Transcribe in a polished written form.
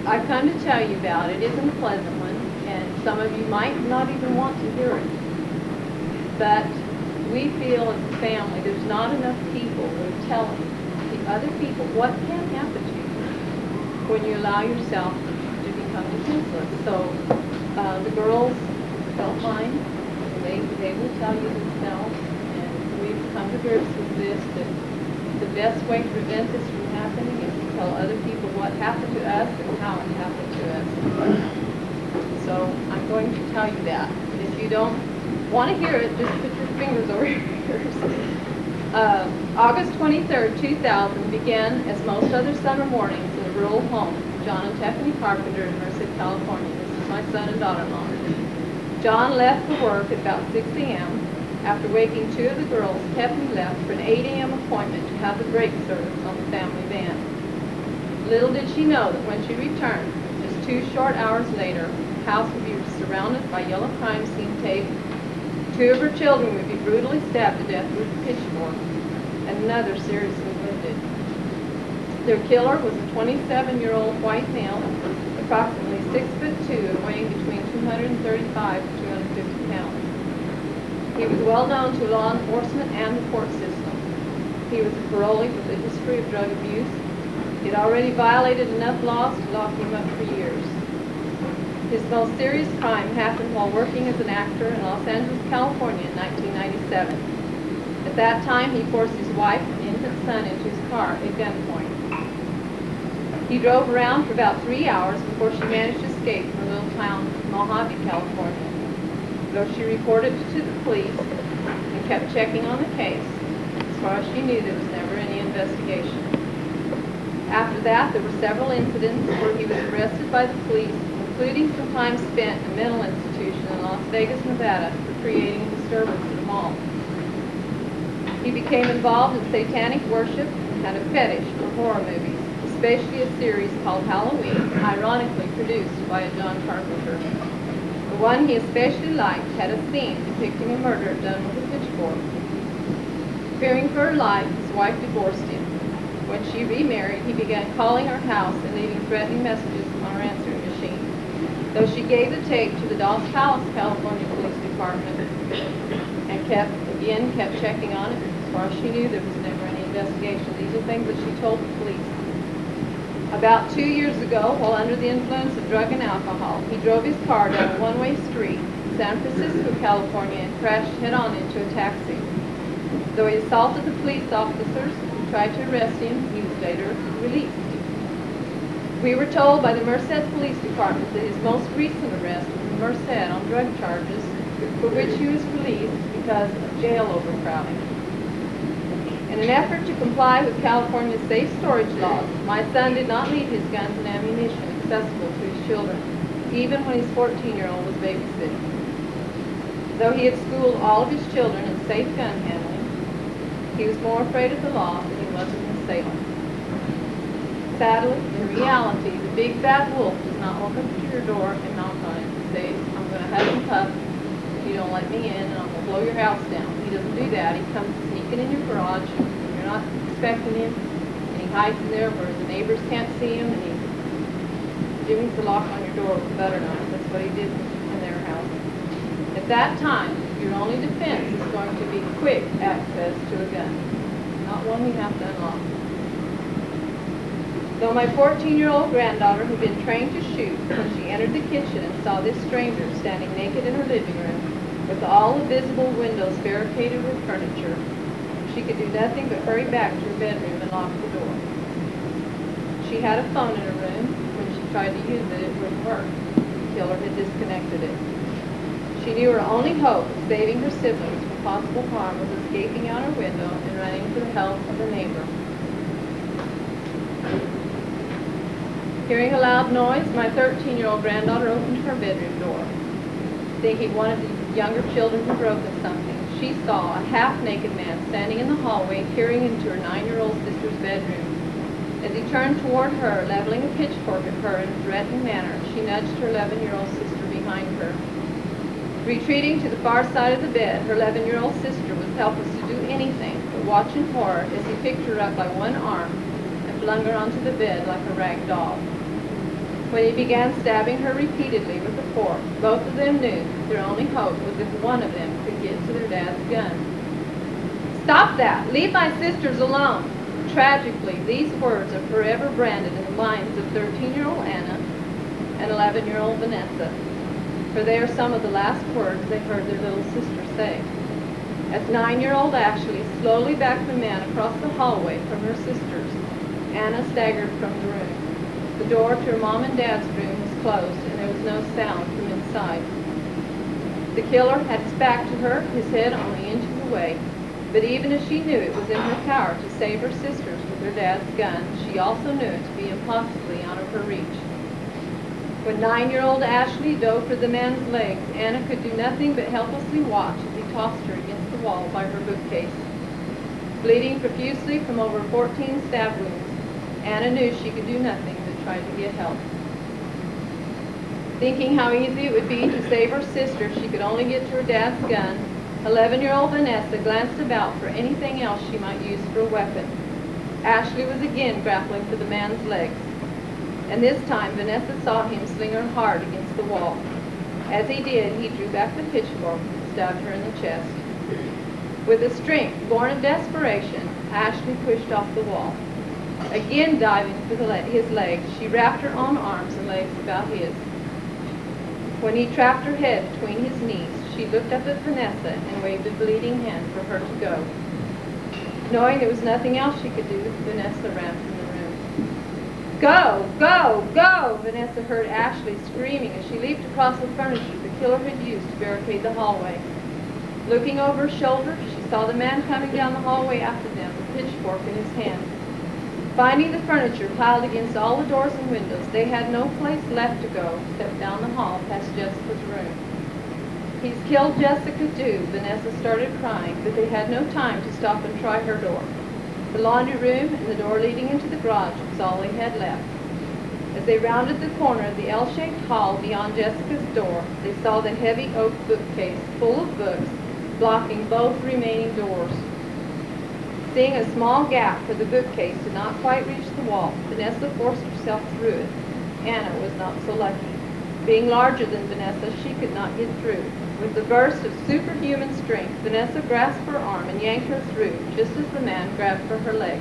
I've come to tell you about it isn't a pleasant one, and some of you might not even want to hear it. But we feel as a family there's not enough people who are telling the other people what can happen to you when you allow yourself to become defenseless. So the girls don't mind. They will tell you themselves, and we've come to grips with this, that the best way to prevent this from happening is to tell other people what happened to us and how it happened to us. So I'm going to tell you that. If you don't want to hear it, just put your fingers over your ears. August 23rd, 2000 began as most other summer mornings in a rural home, John and Tiffany Carpenter in Merced, California. This is my son and daughter-in-law. John left for work at about 6 a.m. After waking two of the girls, Tiffany left for an 8 a.m. appointment to have the brake service on the family van. Little did she know that when she returned, just 2 short hours later, the house would be surrounded by yellow crime scene tape. 2 of her children would be brutally stabbed to death with a pitchfork, and another seriously wounded. Their killer was a 27-year-old white male, approximately 6'2" and weighing between 235 to 250 pounds. He was well known to law enforcement and the court system. He was a parolee with a history of drug abuse. He had already violated enough laws to lock him up for years. His most serious crime happened while working as an actor in Los Angeles, California in 1997. At that time, he forced his wife and infant son into his car at gunpoint. He drove around for about 3 hours before she managed to escape from the little town of Mojave, California. Though she reported it to the police and kept checking on the case, as far as she knew, there was never any investigation. After that, there were several incidents where he was arrested by the police, including some time spent in a mental institution in Las Vegas, Nevada, for creating a disturbance at a mall. He became involved in satanic worship and had a fetish for horror movies, especially a series called Halloween, ironically produced by a John Carpenter. The one he especially liked had a scene depicting a murder done with a pitchfork. Fearing for her life, his wife divorced him. When she remarried, he began calling her house and leaving threatening messages on her answering machine. Though she gave the tape to the Dos Palace, California Police Department and kept checking on it, as far as she knew, there was never any investigation. These are things that she told the police. About 2 years ago, while under the influence of drug and alcohol, he drove his car down a one-way street in San Francisco, California, and crashed head-on into a taxi. Though he assaulted the police officers who tried to arrest him, he was later released. We were told by the Merced Police Department that his most recent arrest was in Merced on drug charges, for which he was released because of jail overcrowding. In an effort to comply with California's safe storage laws, my son did not leave his guns and ammunition accessible to his children, even when his 14-year-old was babysitting. Though he had schooled all of his children in safe gun handling, he was more afraid of the law than he was of an assailant. Sadly, in reality, the big bad wolf does not walk up to your door and knock on it and say, "I'm going to huff and puff if you don't let me in, and I'm going to blow your house down." He doesn't do that. He comes sneaking in your garage when you're not expecting him, and he hides in there where the neighbors can't see him, and he jimmys the lock on your door with a butter knife. That's what he did in their house. At that time, your only defense is going to be quick access to a gun, not one you have to unlock. Though my 14-year-old granddaughter had been trained to shoot when she entered the kitchen and saw this stranger standing naked in her living room with all the visible windows barricaded with furniture, she could do nothing but hurry back to her bedroom and lock the door. She had a phone in her room. When she tried to use it, it wouldn't work. The killer had disconnected it. She knew her only hope of saving her siblings from possible harm was escaping out her window and running to the help of a neighbor. Hearing a loud noise, my 13-year-old granddaughter opened her bedroom door. Thinking one of the younger children had broken something, she saw a half-naked man standing in the hallway peering into her 9-year-old sister's bedroom. As he turned toward her, leveling a pitchfork at her in a threatening manner, she nudged her 11-year-old sister behind her. Retreating to the far side of the bed, her 11-year-old sister was helpless to do anything but watch in horror as he picked her up by one arm and flung her onto the bed like a rag doll. When he began stabbing her repeatedly with the fork, both of them knew their only hope was if one of them could get to their dad's gun. "Stop that! Leave my sisters alone!" Tragically, these words are forever branded in the minds of 13-year-old Anna and 11-year-old Vanessa, for they are some of the last words they heard their little sister say. As 9-year-old Ashley slowly backed the man across the hallway from her sisters, Anna staggered from the room. The door to her mom and dad's room was closed, and there was no sound from inside. The killer had his back to her, his head only inches away, but even as she knew it was in her power to save her sisters with her dad's gun, she also knew it to be impossibly out of her reach. When 9-year-old Ashley dove for the man's legs, Anna could do nothing but helplessly watch as he tossed her against the wall by her bookcase. Bleeding profusely from over 14 stab wounds, Anna knew she could do nothing but try to get help. Thinking how easy it would be to save her sister if she could only get to her dad's gun, 11-year-old Vanessa glanced about for anything else she might use for a weapon. Ashley was again grappling for the man's legs, and this time Vanessa saw him sling her hard against the wall. As he did, he drew back the pitchfork and stabbed her in the chest. With a strength born of desperation, Ashley pushed off the wall. Again diving for his legs, she wrapped her own arms and legs about his. When he trapped her head between his knees, she looked up at Vanessa and waved a bleeding hand for her to go. Knowing there was nothing else she could do, Vanessa ran from the room. "Go! Go! Go!" Vanessa heard Ashley screaming as she leaped across the furniture the killer had used to barricade the hallway. Looking over her shoulder, she saw the man coming down the hallway after them, a pitchfork in his hand. Finding the furniture piled against all the doors and windows, they had no place left to go except down the hall past Jessica's room. "He's killed Jessica too," Vanessa started crying, but they had no time to stop and try her door. The laundry room and the door leading into the garage was all they had left. As they rounded the corner of the L-shaped hall beyond Jessica's door, they saw the heavy oak bookcase full of books blocking both remaining doors. Seeing a small gap where the bookcase did not quite reach the wall, Vanessa forced herself through it. Anna was not so lucky. Being larger than Vanessa, she could not get through. With a burst of superhuman strength, Vanessa grasped her arm and yanked her through, just as the man grabbed for her leg.